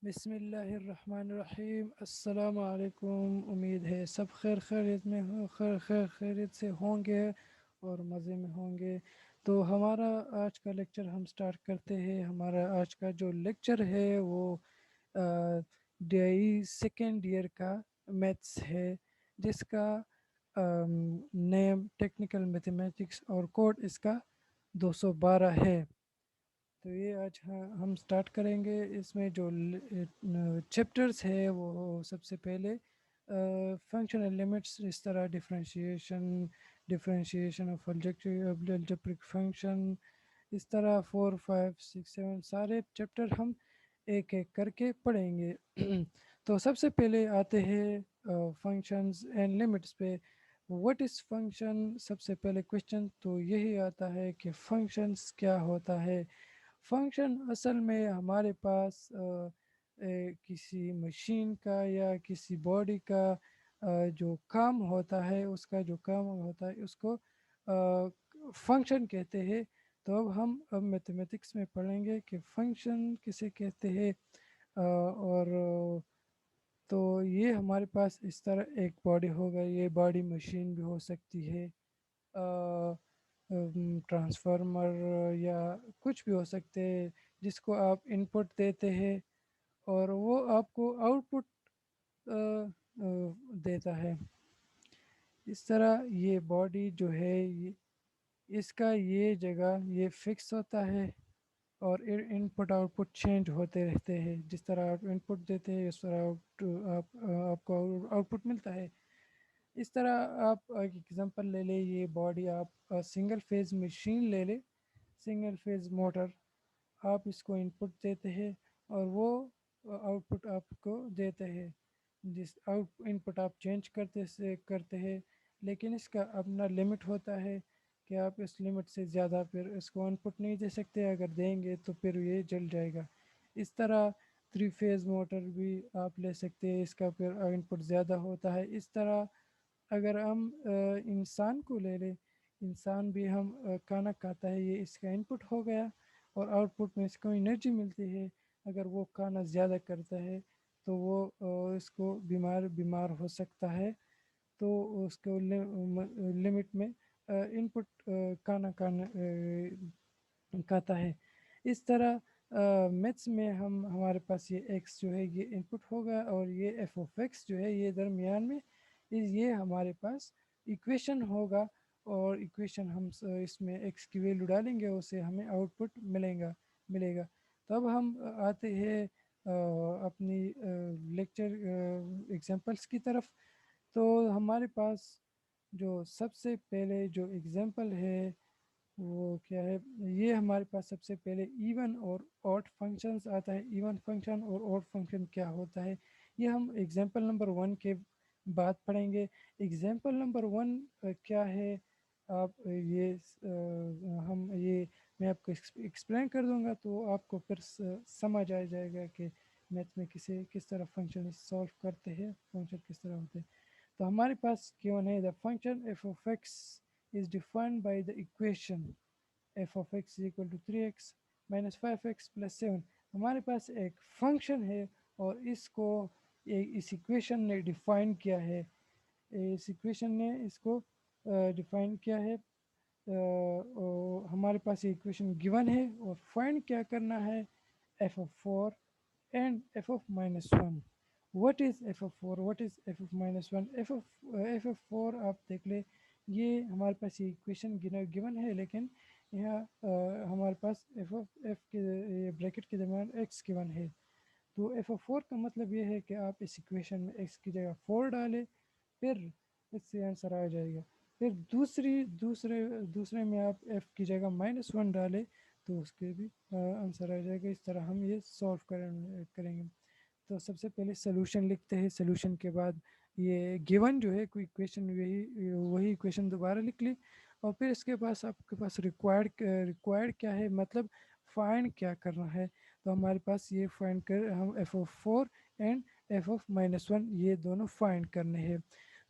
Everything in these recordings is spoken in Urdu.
بسم اللہ الرحمن الرحیم، السلام علیکم۔ امید ہے سب خیریت میں خیریت سے ہوں گے اور مزے میں ہوں گے۔ تو ہمارا آج کا لیکچر ہم سٹارٹ کرتے ہیں۔ ہمارا آج کا جو لیکچر ہے وہ ڈی آئی سیکنڈ ایئر کا میتھس ہے، جس کا نیم ٹیکنیکل میتھمیٹکس اور کوڈ اس کا 212 ہے۔ تو یہ آج ہم سٹارٹ کریں گے۔ اس میں جو چیپٹرز ہے وہ سب سے پہلے فنکشنل لمٹس، اس طرح ڈفرینشیشن آف الجبرک فنکشن، اس طرح 4 5 6 7 سارے چیپٹر ہم ایک ایک کر کے پڑھیں گے۔ تو سب سے پہلے آتے ہیں فنکشنز اینڈ لمٹس پہ۔ What is function? سب سے پہلے کوشچن تو یہی آتا ہے کہ فنکشنز کیا ہوتا ہے۔ فنکشن اصل میں ہمارے پاس کسی مشین کا یا کسی باڈی کا جو کام ہوتا ہے، اس کا جو کام ہوتا ہے اس کو فنکشن کہتے ہیں۔ تو اب میتھمیٹکس میں پڑھیں گے کہ فنکشن کسے کہتے ہیں۔ اور تو یہ ہمارے پاس اس طرح ایک باڈی ہوگا، یہ باڈی مشین بھی ہو سکتی ہے، ٹرانسفارمر یا کچھ بھی ہو سکتے ہیں، جس کو آپ ان پٹ دیتے ہیں اور وہ آپ کو آؤٹ پٹ دیتا ہے۔ اس طرح یہ باڈی جو ہے اس کا یہ جگہ یہ فکس ہوتا ہے اور ان پٹ آؤٹ پٹ چینج ہوتے رہتے ہیں۔ جس طرح آپ ان پٹ دیتے ہیں اس طرح آپ کو آؤٹ پٹ ملتا ہے۔ اس طرح آپ ایک ایگزامپل لے لیں، یہ باڈی آپ سنگل فیز مشین لے لیں، سنگل فیز موٹر، آپ اس کو ان پٹ دیتے ہیں اور وہ آؤٹ پٹ آپ کو دیتے ہیں۔ جس ان پٹ آپ چینج کرتے ہیں، لیکن اس کا اپنا لمٹ ہوتا ہے کہ آپ اس لمٹ سے زیادہ پھر اس کو ان پٹ نہیں دے سکتے، اگر دیں گے تو پھر یہ جل جائے گا۔ اس طرح 3 فیز موٹر بھی آپ لے سکتے ہیں، اس کا پھر ان پٹ زیادہ ہوتا ہے۔ اس طرح اگر ہم انسان کو لے لیں، انسان بھی ہم کھانا کھاتا ہے، یہ اس کا ان پٹ ہو گیا اور آؤٹ پٹ میں اس کو انرجی ملتی ہے۔ اگر وہ کھانا زیادہ کرتا ہے تو وہ اس کو بیمار ہو سکتا ہے، تو اس کو لمٹ میں ان پٹ کھاتا ہے۔ اس طرح میتھس میں ہمارے پاس یہ ایکس جو ہے یہ ان پٹ ہوگا اور یہ ایف آف ایکس جو ہے یہ درمیان میں یہ ہمارے پاس ایکویشن ہوگا، اور ایکویشن ہم اس میں ایکس کی ویلیو ڈالیں گے، اسے ہمیں آؤٹ پٹ ملے گا۔ تو اب ہم آتے ہیں اپنی لیکچر ایگزامپلس کی طرف۔ تو ہمارے پاس جو سب سے پہلے جو ایگزامپل ہے وہ کیا ہے، یہ ہمارے پاس سب سے پہلے ایون اور آڈ فنکشنز آتا ہے۔ ایون فنکشن اور آڈ فنکشن کیا ہوتا ہے یہ ہم ایگزامپل نمبر 1 کے بعد پڑھیں گے۔ ایگزامپل نمبر 1 کیا ہے، آپ میں آپ کو ایکسپلین کر دوں گا تو آپ کو پھر سمجھ آ جائے گا کہ میتھ میں کس طرح فنکشن سالو کرتے ہیں، فنکشن کس طرح ہوتے ہیں۔ تو ہمارے پاس کیوں ہے، the function f of x is defined by the equation f of x is equal to 3x minus 5x plus 7۔ ہمارے پاس ایک فنکشن ہے اور اس ایکویشن نے ڈیفائن کیا ہے، ڈیفائن کیا ہے۔ ہمارے پاس یہ ایکویشن گیون ہے اور فائنڈ کیا کرنا ہے، f of 4 and f of minus 1۔ what is f of 4، what is f of minus 1؟ f of 4 آپ دیکھ لیں، یہ ہمارے پاس یہ ایکویشن گیون ہے، لیکن یہاں ہمارے پاس f کے بریکٹ کے درمیان x گیون ہے۔ تو f of 4 کا مطلب یہ ہے کہ آپ اس ایکویشن میں x کی جگہ 4 ڈالیں، پھر اس سے آنسر آ جائے گا۔ پھر دوسرے میں آپ f کی جگہ -1 ڈالیں تو اس کے بھی آنسر آ جائے گا۔ اس طرح ہم یہ سالو کریں گے۔ تو سب سے پہلے سلوشن لکھتے ہیں، سلوشن کے بعد یہ گیون جو ہے کوئی ایکویشن وہی ایکویشن دوبارہ لکھ لی، اور پھر اس کے پاس آپ کے پاس ریکوائرڈ کیا ہے، مطلب فائنڈ کیا کرنا ہے۔ تو ہمارے پاس یہ فائنڈ ہم F of 4 and F of -1 یہ دونوں فائنڈ کرنے ہیں۔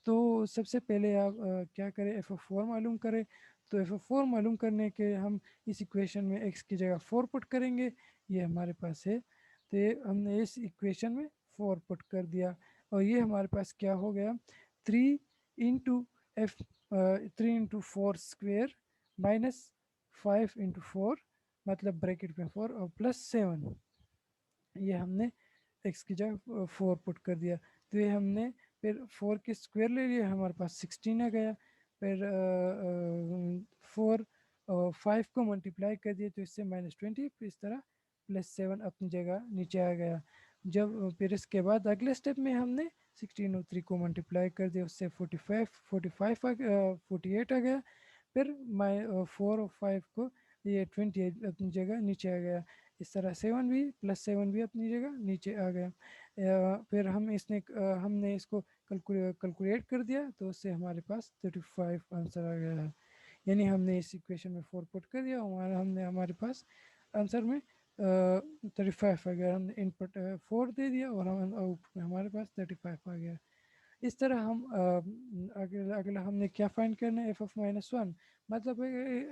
تو سب سے پہلے آپ کیا کریں، ایف آف 4 معلوم کریں۔ تو ایف آف 4 معلوم کرنے کے ہم اس ایکویشن میں ایکس کی جگہ 4 پٹ کریں گے، یہ ہمارے پاس ہے تو یہ ہم نے اس ایکویشن میں 4 پٹ کر دیا اور یہ ہمارے پاس کیا ہو گیا 3 into F 3 into 4 square minus 5 into 4 مطلب بریکٹ میں 4 اور پلس 7 یہ ہم نے ایکس کی جگہ 4 پٹ کر دیا تو یہ ہم نے پھر 4 کے اسکوئر لے لیا ہمارے پاس 16 آ گیا پھر 4 5 کو ملٹیپلائی کر دیا تو اس سے -20 اس طرح +7 اپنی جگہ نیچے آ گیا جب پھر اس کے بعد اگلے اسٹیپ میں ہم نے 16 اور 3 کو ملٹیپلائی کر دیا اس سے 48 آ گیا پھر 4 اور 5 کو یہ 28 اپنی جگہ نیچے آ گیا اس طرح 7 بھی +7 بھی اپنی جگہ نیچے آ گیا پھر ہم نے اس کو کیلکولیٹ کر دیا تو اس سے ہمارے پاس 35 آنسر آ گیا ہے یعنی ہم نے اس ایکویشن میں 4 پٹ کر دیا ہمارے پاس آنسر میں 35 آ گیا ہم نے انپٹ 4 دے دیا اور آؤٹ پٹ میں ہمارے پاس 35 آ گیا اس طرح ہم اگلا ہم نے کیا فائنڈ کرنا ہے f(-1) مطلب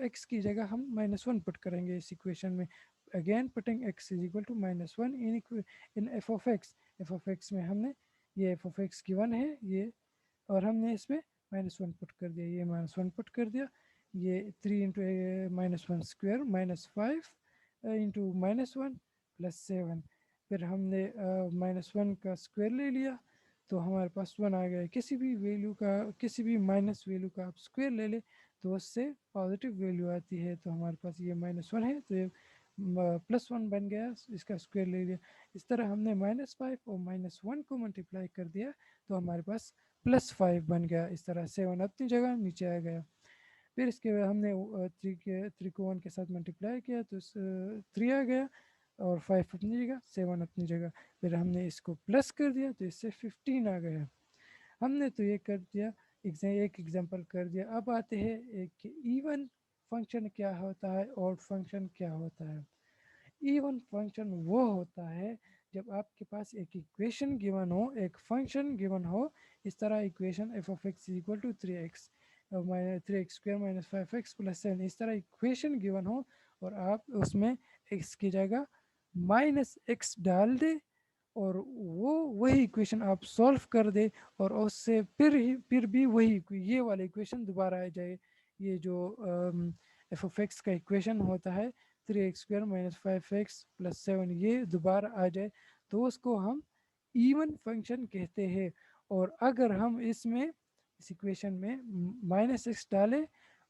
x کی جگہ ہم -1 پٹ کریں گے اس ایکویشن میں again putting x is equal to -1 in f of x میں ہم نے یہ f of x given ہے یہ اور ہم نے اس میں -1 پٹ کر دیا یہ -1 پٹ کر دیا یہ 3 انٹو -1 اسکوئر -5 انٹو -1 +7 پھر ہم نے -1 کا اسکوئر لے لیا تو ہمارے پاس 1 آ گیا کسی بھی ویلیو کا کسی بھی مائنس ویلیو کا آپ اسکوئر لے لیں تو اس سے پازیٹیو ویلیو آتی ہے تو ہمارے پاس یہ -1 ہے تو یہ +1 بن گیا اس کا اسکوئر لے لیا اس طرح ہم نے -5 اور -1 کو ملٹیپلائی کر دیا تو ہمارے پاس +5 بن گیا اس طرح 7 اپنی جگہ نیچے آ گیا پھر اس کے بعد ہم نے 3 کو 1 کے ساتھ ملٹیپلائی کیا تو 3 آ گیا اور 5 اپنی جگہ 7 اپنی جگہ پھر ہم نے اس کو پلس کر دیا تو اس سے 15 آ گیا ہم نے تو یہ کر دیا ایک ایگزامپل کر دیا اب آتے ہیں ایک ایون فنکشن کیا ہوتا ہے اور فنکشن کیا ہوتا ہے ایون فنکشن وہ ہوتا ہے جب آپ کے پاس ایک ایکویشن گیون ہو ایک فنکشن گیون ہو اس طرح equation f(x) = 3x 3x² - 5x + 7 اس طرح ایکویشن گیون ہو اور آپ اس میں x کی جگہ -x ڈال دے اور وہی ایکویشن آپ سولو کر دے اور اس سے پھر بھی وہی یہ والا ایکویشن دوبارہ آ جائے یہ جو f(x) کا ایکویشن ہوتا ہے 3x² - 5x + 7 یہ دوبارہ آ جائے تو اس کو ہم ایون فنکشن کہتے ہیں اور اگر ہم اس ایکویشن میں -x ڈالیں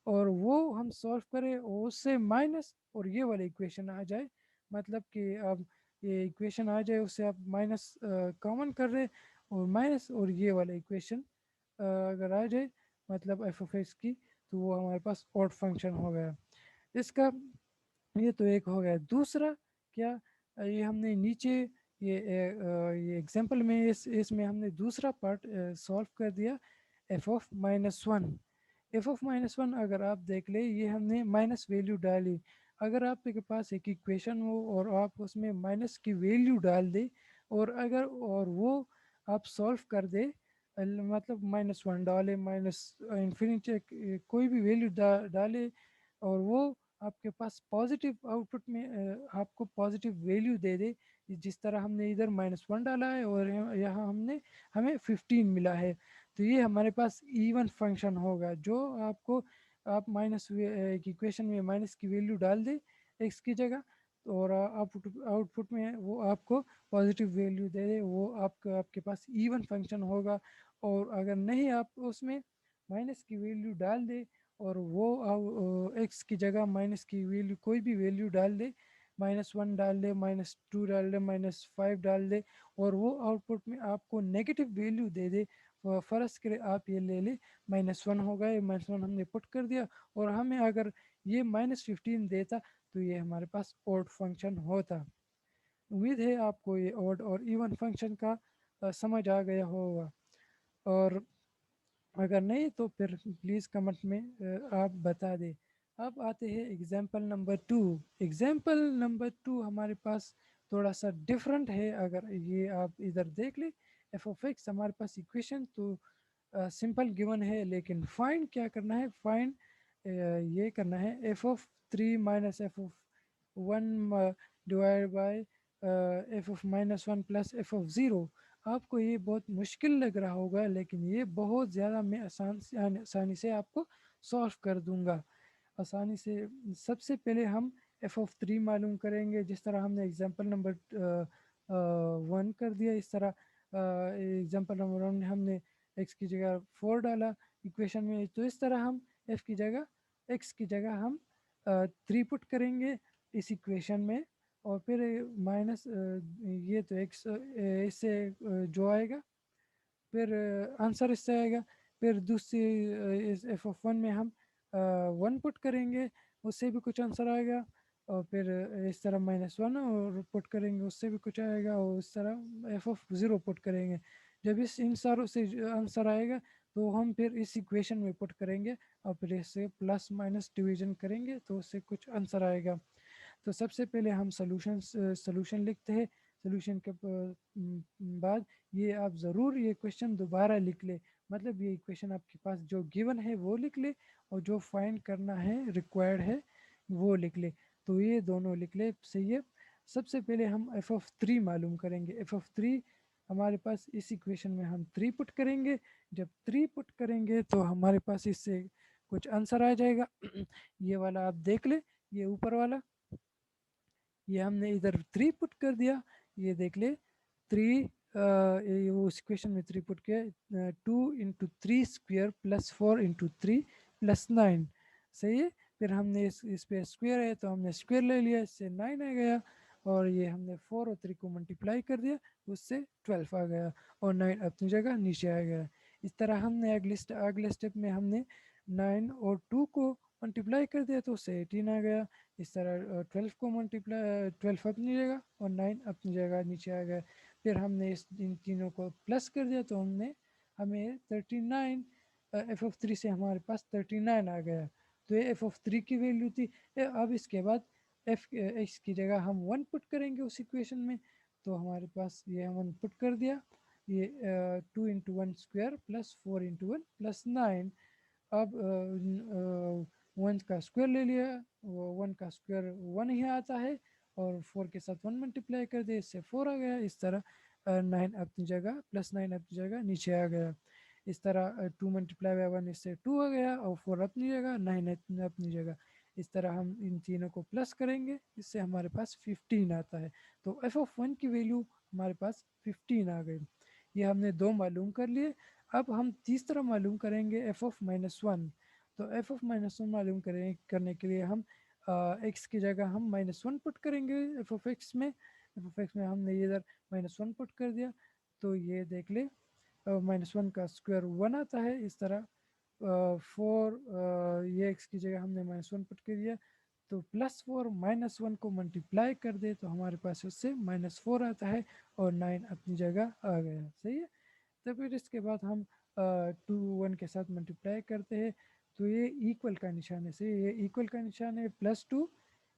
اور وہ ہم سولو کریں اور اس سے مائنس اور یہ والا ایکویشن آ جائے مطلب کہ اب یہ ایکویشن آ جائے اس سے آپ مائنس کامن کر رہے اور مائنس اور یہ والا ایکویشن اگر آ جائے مطلب f(x) کی تو وہ ہمارے پاس اوڈ فنکشن ہو گیا اس کا یہ تو ایک ہو گیا دوسرا کیا یہ ہم نے نیچے یہ ایگزامپل میں اس میں ہم نے دوسرا پارٹ سولو کر دیا f(-1) f(-1) اگر آپ دیکھ لیں یہ ہم نے مائنس ویلیو ڈالی اگر آپ کے پاس ایک ایکویشن ہو اور آپ اس میں مائنس کی ویلیو ڈال دیں اور وہ آپ سولو کر دیں مطلب -1 ڈالے انفینیٹی کوئی بھی ویلیو ڈالے اور وہ آپ کے پاس پازیٹیو آؤٹ پٹ میں آپ کو پازیٹیو ویلیو دے دے جس طرح ہم نے ادھر -1 ڈالا ہے اور یہاں ہمیں 15 ملا ہے تو یہ ہمارے پاس ایون فنکشن ہوگا جو آپ ایکویشن میں مائنس کی ویلیو ڈال دیں ایکس کی جگہ اور آؤٹ پٹ میں وہ آپ کو پازیٹیو ویلیو دے دے وہ آپ کے پاس ایون فنکشن ہوگا اور اگر نہیں آپ اس میں مائنس کی ویلیو ڈال دے اور وہ ایکس کی جگہ مائنس کی ویلیو کوئی بھی ویلیو ڈال دے -1 ڈال دے -2 ڈال دے -5 ڈال دے اور وہ آؤٹ پٹ میں آپ کو نیگیٹو ویلیو دے دے فرض کرے آپ یہ لے لیں -1 ہوگا یہ -1 ہم نے پٹ کر دیا اور ہمیں اگر یہ -15 دیتا تو یہ ہمارے پاس اوڈ فنکشن ہوتا امید ہے آپ کو یہ اوڈ اور ایون فنکشن کا سمجھ آ گیا ہوگا اور اگر نہیں تو پھر پلیز کمنٹ میں آپ بتا دیں اب آتے ہیں ایگزامپل نمبر 2 ایگزامپل نمبر 2 ہمارے پاس تھوڑا سا ڈفرینٹ ہے اگر یہ آپ ادھر دیکھ لیں f(x) ہمارے پاس ایکویشن تو سمپل گیون ہے لیکن فائنڈ کیا کرنا ہے فائنڈ یہ کرنا ہے f(3 - f(1) divide by F of -1 plus F of 0. آپ کو یہ بہت مشکل لگ رہا ہوگا لیکن یہ بہت زیادہ میں آسانی سے آپ کو سالو کر دوں گا آسانی سے. سب سے پہلے ہم ایف آف 3 معلوم کریں گے جس طرح ہم نے ایگزامپل نمبر 1 کر دیا. اس طرح ایگزامپل نمبر 1 میں ہم نے ایکس کی جگہ 4 ڈالا ایکویشن میں, تو اس طرح ہم ایف کی جگہ ایکس کی جگہ ہم 3 پٹ کریں گے اس ایکویشن میں, اور پھر مائنس یہ تو ایکس اس سے جو آئے گا پھر آنسر اس سے آئے گا. پھر دوسری ایف آف 1 میں ہم 1 پٹ کریں گے اس سے بھی کچھ آنسر آئے گا, اور پھر اس طرح -1 اور پٹ کریں گے اس سے بھی کچھ آئے گا, اور اس طرح ایف آف 0 پٹ کریں گے. جب ان ساروں سے آنسر آئے گا تو ہم پھر اس ایکویشن میں پٹ کریں گے اور پھر اس سے پلس مائنس ڈویژن کریں گے تو اس سے کچھ آنسر آئے گا. تو سب سے پہلے ہم سلوشن لکھتے ہیں. سلوشن کے بعد یہ آپ ضرور یہ کویشچن دوبارہ لکھ لے, مطلب یہ ایکویشن آپ کے پاس جو گیون ہے وہ لکھ لے اور جو فائنڈ کرنا ہے ریکوائرڈ ہے وہ لکھ لے. تو یہ دونوں لکھ لے صحیح ہے. سب سے پہلے ہم ایف آف 3 معلوم کریں گے. ایف آف 3 ہمارے پاس اس ایکویشن میں ہم 3 پٹ کریں گے. جب 3 پٹ کریں گے تو ہمارے پاس اس سے کچھ آنسر آ جائے گا. یہ والا آپ دیکھ لے, یہ اوپر والا یہ ہم نے ادھر 3 پٹ کر دیا, یہ دیکھ لے 3 اس ایکویشن میں 3 پٹ کیا 2 × 3 اسکوئر پلس 4 × 3 پلس 9 صحیح ہے. پھر ہم نے اس پہ اسکوئر ہے تو ہم نے اسکوئر لے لیا, اس سے 9 آ گیا, اور یہ ہم نے 4 اور 3 کو ملٹیپلائی کر دیا اس سے 12 آ گیا, اور 9 اپنی جگہ نیچے آ گیا. اس طرح ہم نے اگلے اسٹیپ میں ہم نے 9 اور 2 کو ملٹیپلائی کر دیا تو اس سے 18 آ گیا. اس طرح 12 کو ملٹیپلائی 12 اپنی جگہ اور 9 اپنی جگہ نیچے آ گیا. پھر ہم نے ان تینوں کو پلس کر دیا تو ہمیں 39 ایف آف 3 سے ہمارے پاس 39 آ گیا. تو یہ ایف آف 3 کی ویلیو تھی. اب اس کے بعد ایکس کی جگہ ہم 1 پٹ کریں گے اس ایکویشن میں, تو ہمارے پاس یہ ہم 1 پٹ کر دیا, یہ 2 × 1 اسکوئر پلس 4 × 1 پلس 9. اب 1 کا اسکوئر لے لیا, 1 کا اسکوئر 1 ہی آتا ہے, اور 4 کے ساتھ 1 ملٹیپلائی کر دیا اس سے 4 آ گیا. اس طرح 9 اپنی جگہ پلس 9 اپنی جگہ نیچے آ گیا. اس طرح 2 ملٹیپلائی بائی 1 اس سے 2 آ گیا, اور 4 اپنی جگہ 9 اپنی جگہ. اس طرح ہم ان تینوں کو پلس کریں گے, اس سے ہمارے پاس 15 آتا ہے. تو ایف آف 1 کی ویلیو ہمارے پاس 15 آ گئی. یہ ہم نے 2 معلوم کر لیے. اب ہم تیسرا معلوم کریں گے ایف آف -1. تو ایف آف -1 معلوم کرنے کے لیے ہم ایکس کی جگہ ہم -1 پٹ کریں گے. ایف آف ایکس میں ہم نے ادھر -1 پٹ کر دیا, تو یہ دیکھ لے -1 کا اسکوئر 1 آتا ہے. اس طرح 4 یہ ایکس کی جگہ ہم نے -1 پٹ کر دیا, تو +4 -1 کو ملٹیپلائی کر دے تو ہمارے پاس اس سے -4 آتا ہے, اور 9 اپنی جگہ آ گیا. صحیح ہے. تو پھر اس کے بعد ہم 2 1 کے ساتھ ملٹیپلائی کرتے ہیں, تو یہ ایکول کا نشان ہے. صحیح, یہ ایکول کا نشان ہے. +2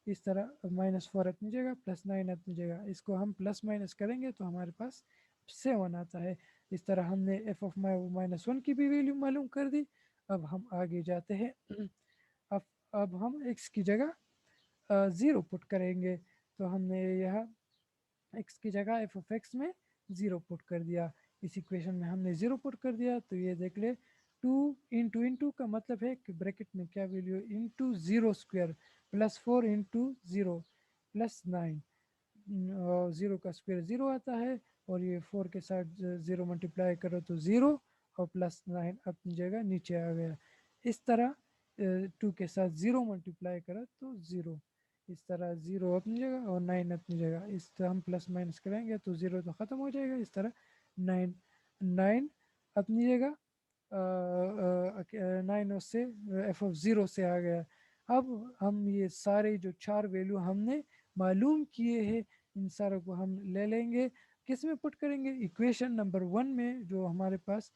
اس طرح -4 اپنی جگہ پلس 9 اپنی جگہ, اس کو ہم پلس مائنس کریں گے تو ہمارے پاس 7 آتا ہے. اس طرح ہم نے ایف آف -1 کی بھی ویلیو معلوم کر دی. اب ہم آگے جاتے ہیں. اب ہم ایکس کی جگہ 0 پٹ کریں گے, تو ہم نے یہاں ایکس کی جگہ ایف آف ایکس میں 0 پٹ کر دیا. اس ایکویشن میں ہم نے 0 پٹ کر دیا, تو یہ دیکھ لے 2 × کا مطلب ہے کہ بریکٹ میں کیا value into 0 square plus 4 × 0 plus 9. 0 کا اسکوئر 0 آتا ہے, اور یہ 4 کے ساتھ 0 ملٹیپلائی کرو تو 0, اور پلس 9 اپنی جگہ نیچے آ گیا. اس طرح 2 کے ساتھ 0 ملٹیپلائی کرو تو 0, اس طرح 0 اپنی جگہ اور 9 اپنی جگہ. اس طرح ہم پلس مائنس کریں گے تو 0 تو ختم ہو جائے گا. اس طرح 9 اپنی جگہ 9 اس سے ایف آف 0 سے آ گیا. اب ہم یہ سارے جو 4 ویلیو ہم نے معلوم کیے ہیں ان ساروں کو ہم لے لیں گے. کس میں پٹ کریں گے؟ ایکویشن نمبر 1 میں جو ہمارے پاس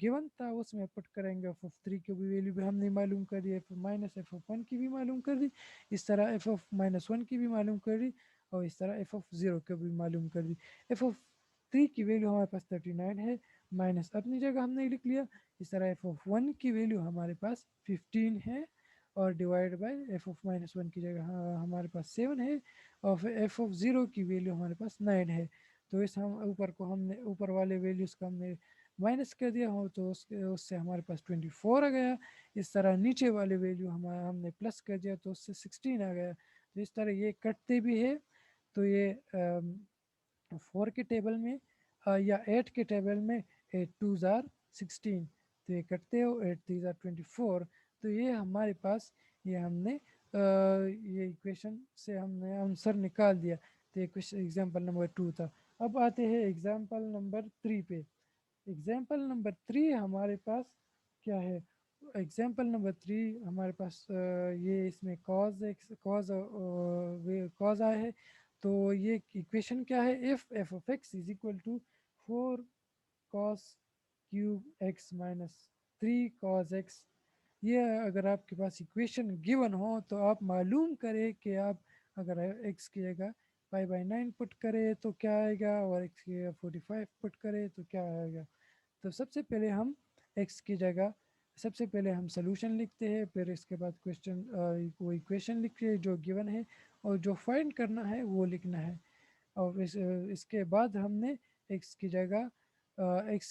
گیون تھا اس میں پٹ کریں گے. ایف آف 3 کی بھی ویلیو بھی ہم نے معلوم کر دی, ایف آف 1 کی بھی معلوم کر دی, اس طرح ایف آف -1 کی بھی معلوم کر دی, اور اس طرح ایف آف 0 کی بھی معلوم کر دی. ایف آف 3 کی ویلیو ہمارے پاس 39 ہے, مائنس اپنی جگہ ہم نے لکھ لیا. اس طرح ایف آف 1 کی ویلیو ہمارے پاس 15 ہے, اور divide by F of minus one کی جگہ ہمارے پاس 7 ہے، اور ایف آف زیرو کی ویلیو ہمارے پاس 9 ہے. تو اس ہم اوپر کو ہم نے اوپر والے ویلیوز کو ہم نے مائنس کر دیا ہو تو اس سے ہمارے پاس 24 آ گیا. اس طرح نیچے والے ویلیو ہم نے پلس کر دیا تو اس سے 16 آ گیا. تو اس طرح یہ کٹتے بھی ہے. تو یہ 4 کے ٹیبل میں یا 8 کے ٹیبل میں 8 2s are 16. تو یہ کٹتے ہو 8 3s are 24. تو یہ ہمارے پاس یہ ہم نے یہ ایکویشن سے ہم نے آنسر نکال دیا. تو یہ ایگزامپل نمبر 2 تھا. اب آتے ہیں ایگزامپل نمبر 3 پہ. ایگزامپل نمبر 3 ہمارے پاس کیا ہے؟ ایگزامپل نمبر 3 ہمارے پاس یہ اس میں کاز آیا ہے. تو یہ ایکویشن کیا ہے؟ F F of X is equal to 4 cos cube X minus 3 cos X. یہ اگر آپ کے پاس ایکویشن گیون ہو تو آپ معلوم کریں کہ آپ اگر ایکس کی جگہ پائی بائی 9 پٹ کرے تو کیا آئے گا، اور ایکس کی جگہ 45 پٹ کرے تو کیا آئے گا. تو سب سے پہلے ہم ایکس کی جگہ سب سے پہلے ہم سلوشن لکھتے ہیں، پھر اس کے بعد وہ ایکویشن لکھتے ہیں جو گیون ہے، اور جو فائنڈ کرنا ہے وہ لکھنا ہے. اور اس کے بعد ہم نے ایکس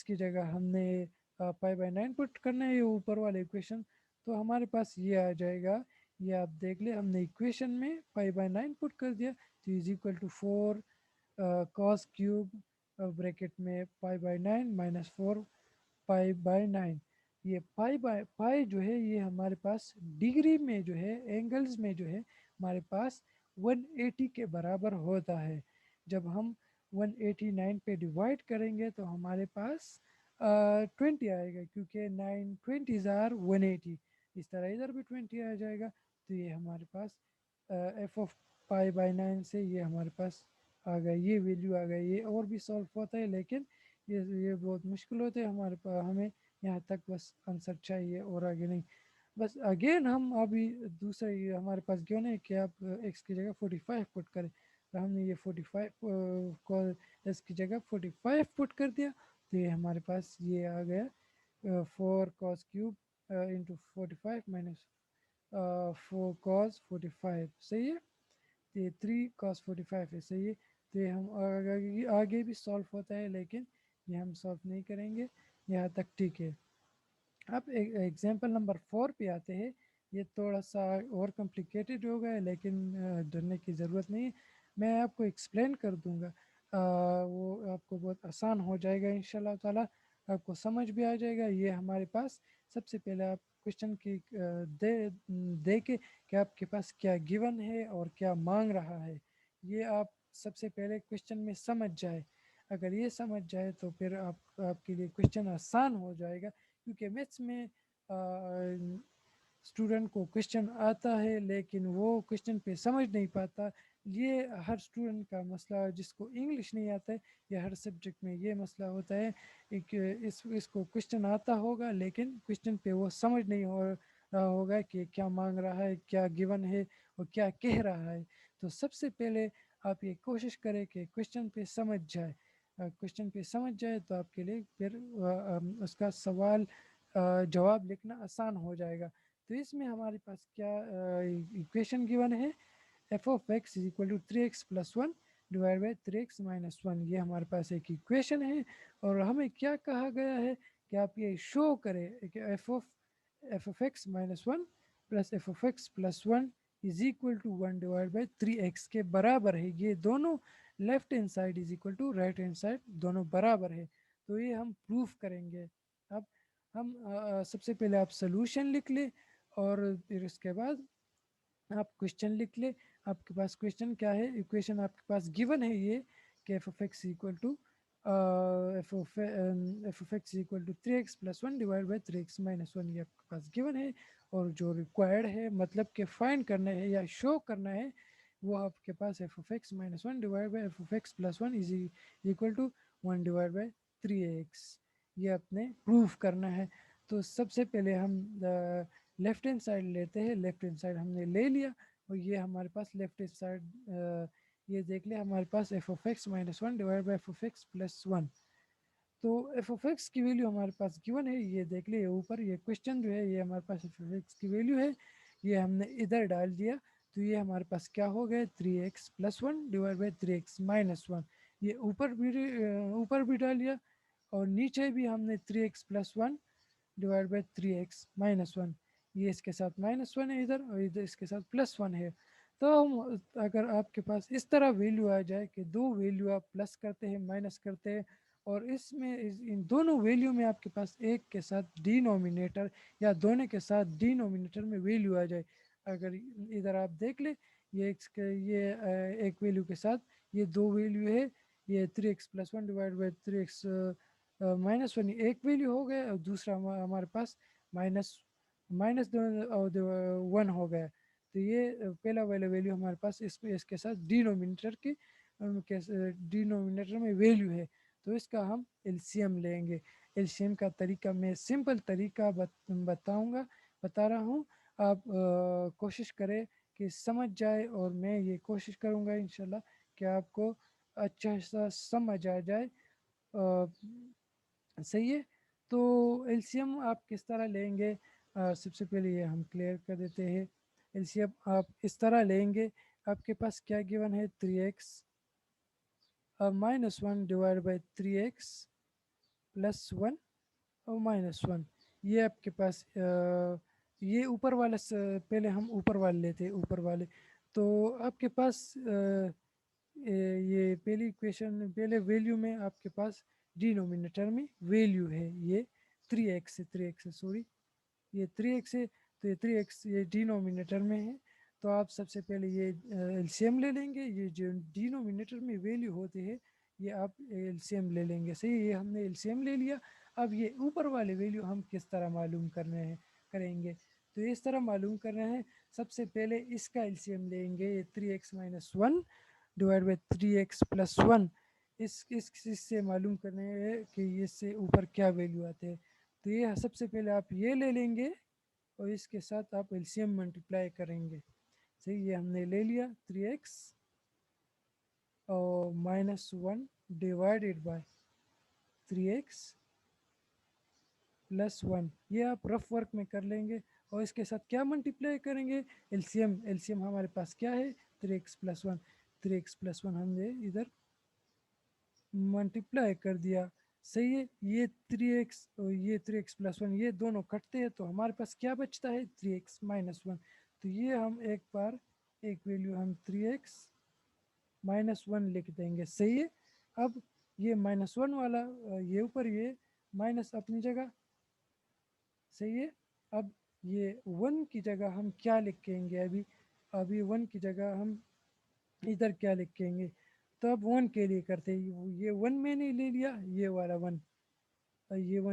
کی جگہ ہم نے پائی بائی 9 پٹ کرنا ہے، یہ اوپر والے ایکویشن. تو ہمارے پاس یہ آ جائے گا. یہ آپ دیکھ لیں، ہم نے ایکویشن میں پائی بائی 9 پٹ کر دیا تو is equal to 4 cos cube bracket میں pi by 9 minus 4 pi by 9. یہ پائی جو ہے یہ ہمارے پاس ڈگری میں جو ہے، اینگلز میں جو ہے ہمارے پاس 180 کے برابر ہوتا ہے. جب ہم 189 پہ ڈیوائڈ کریں گے تو ہمارے پاس 20 آئے گا، کیونکہ 9 20s are 180. اس طرح ادھر بھی 20 آ جائے گا. تو یہ ہمارے پاس ایف آف پائی بائی 9 سے یہ ہمارے پاس آ گیا، یہ ویلیو آ گیا. یہ اور بھی سالو ہوتا ہے لیکن یہ بہت مشکل ہوتے ہیں ہمارے پاس. ہمیں یہاں تک بس آنسر چاہیے اور آگے نہیں. بس اگین ہم ابھی دوسرے ہمارے پاس کیوں نہیں کہ آپ ایکس کی جگہ 45 پٹ کریں. تو ہم نے یہ 45 کو اس کی جگہ 45 پٹ کر دیا. تو یہ ہمارے پاس یہ آ گیا 4 cos cube into 45 minus 4 cos 45. صحیح ہے. تو یہ 3 cos 45 ہے. صحیح ہے. تو یہ ہم آگے بھی سالو ہوتا ہے لیکن یہ ہم سالو نہیں کریں گے یہاں تک. ٹھیک ہے. اب ایگزامپل نمبر 4 پہ آتے ہیں. یہ تھوڑا سا اور کمپلیکیٹڈ ہو گیا لیکن ڈرنے کی ضرورت نہیں ہے. میں آپ کو ایکسپلین کر دوں گا، وہ آپ کو بہت آسان ہو جائے گا انشاءاللہ تعالی. آپ کو سمجھ بھی آ جائے گا. یہ ہمارے پاس سب سے پہلے آپ کوشچن کی دیکھیں کہ آپ کے پاس کیا گیون ہے اور کیا مانگ رہا ہے. یہ آپ سب سے پہلے کوشچن میں سمجھ جائے. اگر یہ سمجھ جائے تو پھر آپ کے لیے کوشچن آسان ہو جائے گا. کیونکہ میتھس میں اسٹوڈنٹ کو کوشچن آتا ہے لیکن وہ کوشچن پہ سمجھ نہیں پاتا. یہ ہر اسٹوڈنٹ کا مسئلہ، جس کو انگلش نہیں آتا ہے یا ہر سبجیکٹ میں یہ مسئلہ ہوتا ہے کہ اس کو کوشچن آتا ہوگا لیکن کوشچن پہ وہ سمجھ نہیں ہو رہا ہوگا کہ کیا مانگ رہا ہے، کیا گیون ہے اور کیا کہہ رہا ہے. تو سب سے پہلے آپ یہ کوشش کریں کہ کوشچن پہ سمجھ جائے. کوشچن پہ سمجھ جائے تو آپ کے لیے پھر اس کا سوال جواب لکھنا آسان ہو جائے گا. تو اس میں ہمارے پاس کیا ایکویشن گیون ہے؟ F of X is equal to 3x plus 1 divide by 3x minus 1. یہ ہمارے پاس ایک ایکویشن ہے. اور ہمیں کیا کہا گیا ہے کہ آپ یہ شو کریں کہ F of X minus 1 plus F of X plus 1 is equal to 1 divide by 3x کے برابر ہے. یہ دونوں left hand side is equal to right hand side دونوں برابر ہے. تو یہ ہم پروف کریں گے. اب ہم سب سے پہلے آپ سلوشن لکھ لیں اور پھر اس کے بعد آپ کوشچن لکھ لیں. آپ کے پاس کوشچن کیا ہے؟ ایکویشن آپ کے پاس گیون ہے یہ کہ F of X equal to F of X equal to 3x plus 1 divide by 3x minus 1. یہ آپ کے پاس گیون ہے. اور جو ریکوائرڈ ہے مطلب کہ فائنڈ کرنا ہے یا شو کرنا ہے وہ آپ کے پاس F of X minus 1 divide by F of X plus 1 is equal to 1 divide by 3x. یہ اپنے پروف کرنا ہے. تو سب سے پہلے ہم لیفٹ ہینڈ سائڈ لیتے ہیں. لیفٹ ہینڈ سائڈ ہم نے لے لیا اور یہ ہمارے پاس لیفٹ ہینڈ سائڈ یہ دیکھ لیں ہمارے پاس F of X minus 1 divide by F of X plus 1. تو ایف آف ایکس کی ویلیو ہمارے پاس گیون ہے. یہ دیکھ لیں اوپر یہ کوشچن جو ہے یہ ہمارے پاس ایف آف ایکس کی ویلیو ہے یہ ہم نے ادھر ڈال دیا تو یہ ہمارے پاس کیا ہو گیا 3x+1 ڈیوائڈ بائی 3x-1. یہ اوپر بھی ڈالیا اور نیچے بھی ہم نے 3x+1 ڈیوائڈ بائی 3x-1. یہ اس کے ساتھ -1 ہے ادھر اور ادھر اس کے ساتھ +1 ہے. تو اگر آپ کے پاس اس طرح ویلیو آ جائے کہ دو ویلیو آپ پلس کرتے ہیں مائنس کرتے ہیں اور اس میں ان دونوں ویلیو میں آپ کے پاس ایک کے ساتھ ڈینومینیٹر یا دونوں کے ساتھ ڈینومینیٹر میں ویلیو آ جائے. اگر ادھر آپ دیکھ لیں یہ ایک ویلیو کے ساتھ یہ دو ویلیو ہے. یہ 3x+1 ڈیوائڈ بائی 3x-1 ایک ویلیو ہو گیا اور دوسرا ہمارے پاس -1 ہو گیا. تو یہ پہلا والا ویلیو ہمارے پاس اس کے ساتھ ڈینومینیٹر میں ویلیو ہے. تو اس کا ہم LCM لیں گے. LCM کا طریقہ میں سمپل طریقہ بتا رہا ہوں. آپ کوشش کریں کہ سمجھ جائے اور میں یہ کوشش کروں گا انشاءاللہ کہ آپ کو اچھا سا سمجھ آ جائے. صحیح ہے. تو LCM آپ کس طرح لیں گے سب سے پہلے یہ ہم کلیئر کر دیتے ہیں. LCM آپ اس طرح لیں گے. آپ کے پاس کیا گیون ہے 3x-1 ڈیوائڈ بائی 3x+1 اور -1. یہ آپ کے پاس یہ اوپر والے پہلے ہم اوپر والے لیتے ہیں اوپر والے. تو آپ کے پاس یہ پہلی ایکویشن پہلے ویلیو میں آپ کے پاس ڈینومینیٹر میں ویلیو ہے یہ 3x ہے سوری یہ 3x ہے. تو یہ 3x یہ ڈینومینیٹر میں ہے. تو آپ سب سے پہلے یہ LCM لے لیں گے. یہ جو ڈینومینیٹر میں ویلیو ہوتے ہیں یہ آپ LCM لے لیں گے. صحیح یہ ہم نے LCM لے لیا. اب یہ اوپر والے ویلیو ہم کس طرح معلوم کریں گے. تو اس طرح معلوم کر رہے ہیں. سب سے پہلے اس کا LCM لیں گے 3x-1 ڈیوائڈ بائی 3x+1. اس سے معلوم کرنے ہے کہ اس سے اوپر کیا ویلیو آتے ہیں. تو یہ سب سے پہلے آپ یہ لے لیں گے اور اس کے ساتھ آپ LCM ملٹیپلائی کریں گے. صحیح یہ ہم نے لے لیا 3x اور -1 ڈیوائڈیڈ بائی 3x+1. یہ آپ رف ورک میں کر لیں گے اور اس کے ساتھ کیا ملٹیپلائی کریں گے LCM ہمارے پاس کیا ہے 3x+1 ہم نے ادھر ملٹیپلائی کر دیا. صحیح ہے. یہ 3x اور یہ 3x+1 یہ دونوں کٹتے ہیں تو ہمارے پاس کیا بچتا ہے 3x-1. تو یہ ہم ایک ویلیو ہم 3x-1 لکھ دیں گے. صحیح ہے. اب یہ -1 والا یہ اوپر یہ مائنس اپنی جگہ. صحیح ہے. اب یہ 1 کی جگہ ہم کیا لکھیں گے ابھی 1 کی جگہ ہم ادھر کیا لکھیں گے. تو اب 1 کے لیے کرتے یہ 1 میں نے لے لیا یہ والا 1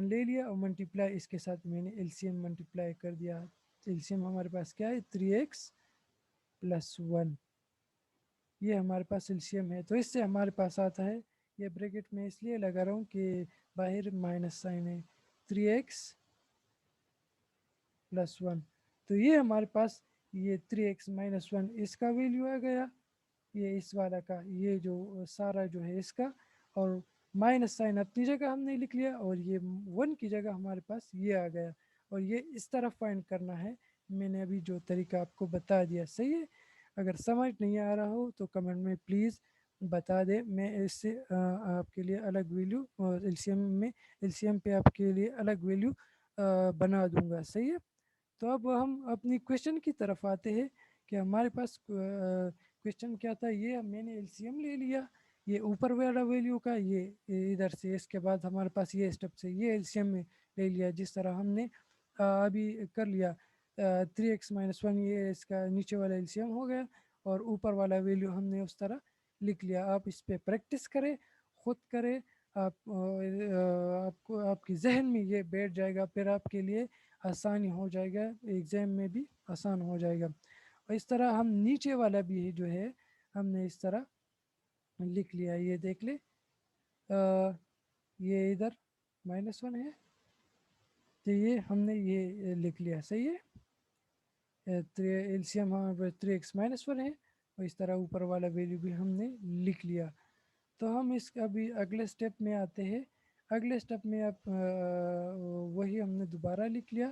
لے لیا اور ملٹیپلائی اس کے ساتھ میں نے LCM ملٹیپلائی کر دیا. LCM ہمارے پاس کیا ہے 3x+1. یہ ہمارے پاس LCM ہے. تو اس سے ہمارے پاس آتا ہے یہ بریکٹ میں اس لیے لگا رہا ہوں کہ باہر مائنس سائن ہے 3x+1. تو یہ ہمارے پاس یہ 3x-1 اس کا ویلیو آ گیا. یہ اس والا کا یہ جو سارا جو ہے اس کا اور مائنس سائن اپنی جگہ ہم نے لکھ لیا اور یہ 1 کی جگہ ہمارے پاس یہ آ گیا. اور یہ اس طرح فائنڈ کرنا ہے. میں نے ابھی جو طریقہ آپ کو بتا دیا. صحیح ہے. اگر سمجھ نہیں آ رہا ہو تو کمنٹ میں پلیز بتا دیں. میں اس سے آپ کے لیے الگ ویلیو اور LCM پہ آپ کے لیے الگ ویلیو بنا دوں گا. صحیح ہے. تو اب ہم اپنی کویشچن کی طرف آتے ہیں کہ ہمارے پاس کویشچن کیا تھا. یہ میں نے LCM لے لیا یہ اوپر والا ویلیو کا یہ ادھر سے. اس کے بعد ہمارے پاس یہ اسٹیپ سے یہ LCM میں لے لیا جس طرح ہم نے ابھی کر لیا 3x-1 یہ اس کا نیچے والا LCM ہو گیا اور اوپر والا ویلیو ہم نے اس طرح لکھ لیا. آپ اس پہ پریکٹس کریں خود کریں. آپ کی ذہن میں یہ بیٹھ جائے گا پھر آپ کے لیے آسانی ہو جائے گا. ایگزام میں بھی آسان ہو جائے گا. اور اس طرح ہم نیچے والا بھی جو ہے ہم نے اس طرح لکھ لیا. یہ دیکھ لے یہ ادھر -1 ہے تو یہ ہم نے یہ لکھ لیا. صحیح ہے. LCM ہمارے 3x-1 ہے اور اس طرح اوپر والا ویلیو بھی ہم نے لکھ لیا. تو ہم اس ابھی اگلے سٹیپ میں آتے ہیں. اگلے سٹیپ میں آپ وہی ہم نے دوبارہ لکھ لیا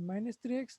-3x,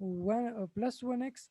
+1x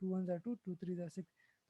2 1 2, 2 3 6।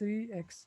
3x।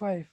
5।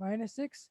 -x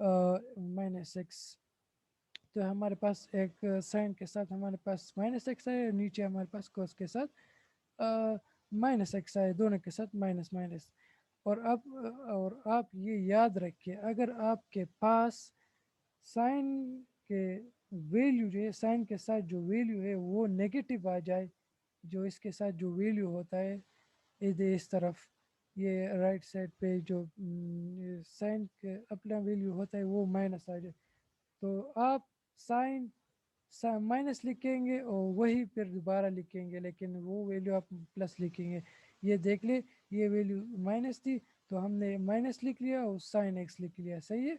-x। تو ہمارے پاس ایک سائن کے ساتھ ہمارے پاس مائنس ایکس ہے، نیچے ہمارے پاس کوس کے ساتھ مائنس ایکس ہے، دونوں کے ساتھ مائنس مائنس. اور اب اور آپ یہ یاد رکھیے، اگر آپ کے پاس سائن کے ویلیو جو ہے، سائن کے ساتھ جو ویلیو ہے وہ نگیٹو آ جائے، جو اس کے ساتھ جو ویلیو ہوتا ہے اس طرف، یہ رائٹ سائڈ پہ جو سائن کے اپنا ویلیو ہوتا ہے وہ مائنس آ جائے، تو آپ سائن مائنس لکھیں گے اور وہی پھر دوبارہ لکھیں گے، لیکن وہ ویلیو آپ پلس لکھیں گے. یہ دیکھ لیں، یہ ویلیو مائنس تھی تو ہم نے مائنس لکھ لیا اور سائن ایکس لکھ لیا، صحیح ہے.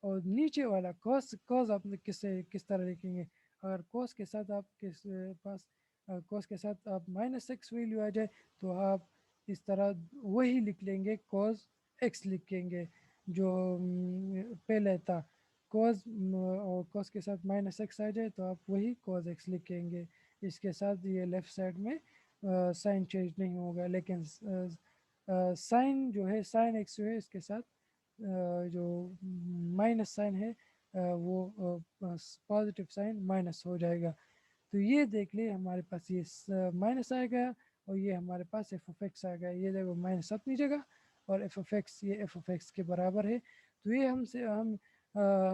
اور نیچے والا کوس آپ کس طرح لکھیں گے؟ اگر کوس کے ساتھ آپ کے پاس کوس کے ساتھ آپ مائنس ایکس ویلیو آ جائے تو آپ اس طرح وہی لکھ لیں گے، کوس ایکس لکھیں گے جو پہلے تھا. کوز اور کوس کے ساتھ مائنس ایکس آ جائے تو آپ وہی کوز ایکس لکھیں گے. اس کے ساتھ یہ لیفٹ سائڈ میں سائن چینج نہیں ہوگا، لیکن سائن جو ہے، سائن ایکس جو ہے اس کے ساتھ جو مائنس سائن ہے وہ پازیٹیو سائن مائنس ہو جائے گا. تو یہ دیکھ لیں، ہمارے پاس یہ مائنس آئے گا اور یہ ہمارے پاس ایف آف ایکس آ گیا. یہ دیکھو مائنس اپنی جگہ اور ایف آف ایکس یہ ایف آف ایکس کے برابر ہے. تو یہ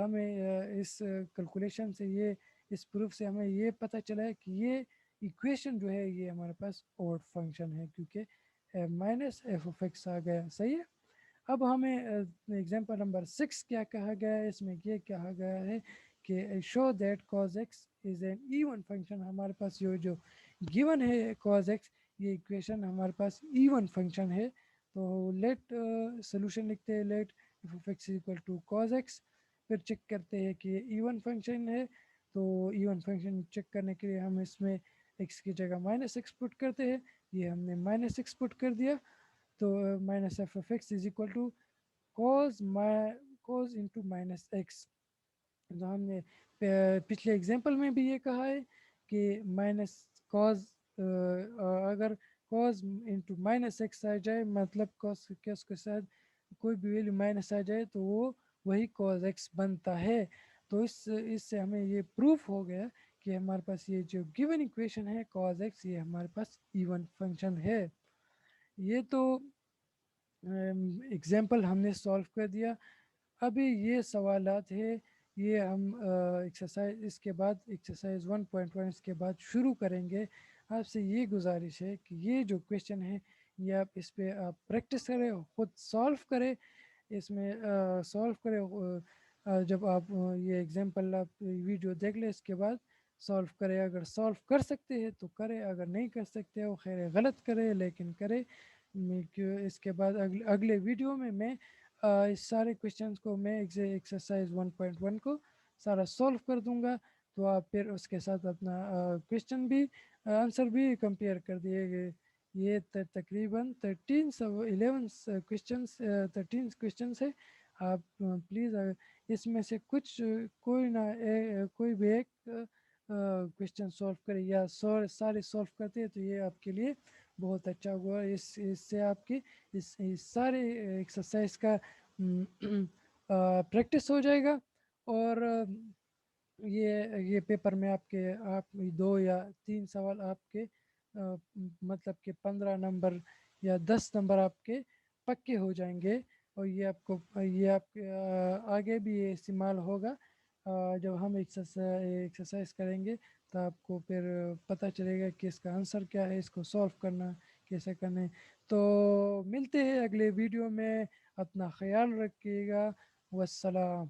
ہمیں اس کیلکولیشن سے، یہ اس پروف سے ہمیں یہ پتہ چلا ہے کہ یہ ایکویشن جو ہے یہ ہمارے پاس اوڈ فنکشن ہے، کیونکہ مائنس ایف آف ایکس آ گیا، صحیح ہے. اب ہمیں ایگزامپل نمبر 6 کیا کہا گیا ہے؟ اس میں یہ کہا گیا ہے کہ show that cause x is an even function. ہمارے پاس یہ جو گیون ہے کاز ایکس، یہ ایکویشن ہمارے پاس ایون فنکشن ہے. تو لیٹ سولوشن لکھتے ہیں، let F of X equal to cos X, پھر چیک کرتے ہیں کہ یہ ایون فنکشن ہے. تو ایون فنکشن چیک کرنے کے لیے ہم اس میں ایکس کی جگہ مائنس ایکس پٹ کرتے ہیں. یہ ہم نے مائنس ایکس پٹ کر دیا، تو minus F of X is equal to cos into minus X. تو ہم نے پچھلے ایگزامپل میں بھی یہ کہا ہے کہ مائنس کوز، اگر کوز انٹو مائنس ایکس آ جائے، مطلب کوز کے ساتھ کوئی بھی ویلیو مائنس آ جائے تو وہ وہی کوز ایکس بنتا ہے. تو اس سے ہمیں یہ پروف ہو گیا کہ ہمارے پاس یہ جو گیون ایکویشن ہے کوز ایکس، یہ ہمارے پاس ایون فنکشن ہے. یہ تو ایگزامپل ہم نے سولو کر دیا. ابھی یہ سوالات ہے، یہ ہم ایکسرسائز اس کے بعد ایکسرسائز 1.1 اس کے بعد شروع کریں گے. آپ سے یہ گزارش ہے کہ یہ جو کویشچن ہے یہ آپ اس پہ آپ پریکٹس کریں، خود سولو کریں. اس میں سولو کریں، جب آپ یہ ایگزامپل آپ ویڈیو دیکھ لیں اس کے بعد سولو کرے. اگر سولو کر سکتے ہیں تو کرے، اگر نہیں کر سکتے وہ خیر غلط کرے لیکن کرے. اس کے بعد اگلے ویڈیو میں اس سارے کویشچنس کو میں ایکسرسائز 1.1 کو سارا سولو کر دوں گا. تو آپ پھر اس کے ساتھ اپنا کویشچن بھی آنسر بھی کمپیئر کر دیے گئے. یہ تقریباً 13 کویشچنس ہے. آپ پلیز اس میں سے کچھ کوئی بھی ایک کویشچن سولو کرے یا سارے سولو کرتے ہیں تو یہ آپ کے لیے بہت اچھا ہوا. اس سے آپ کی اس سارے ایکسرسائز کا پریکٹس ہو جائے گا. اور یہ پیپر میں آپ 2 یا 3 سوال آپ کے مطلب کہ 15 نمبر یا 10 نمبر آپ کے پکے ہو جائیں گے. اور یہ آپ کے آگے بھی یہ استعمال ہوگا. جب ہم ایکسرسائز کریں گے تو آپ کو پھر پتہ چلے گا کہ اس کا آنسر کیا ہے، اس کو سولو کرنا کیسے کرنا ہے. تو ملتے ہیں اگلے ویڈیو میں، اپنا خیال رکھیے گا. والسلام.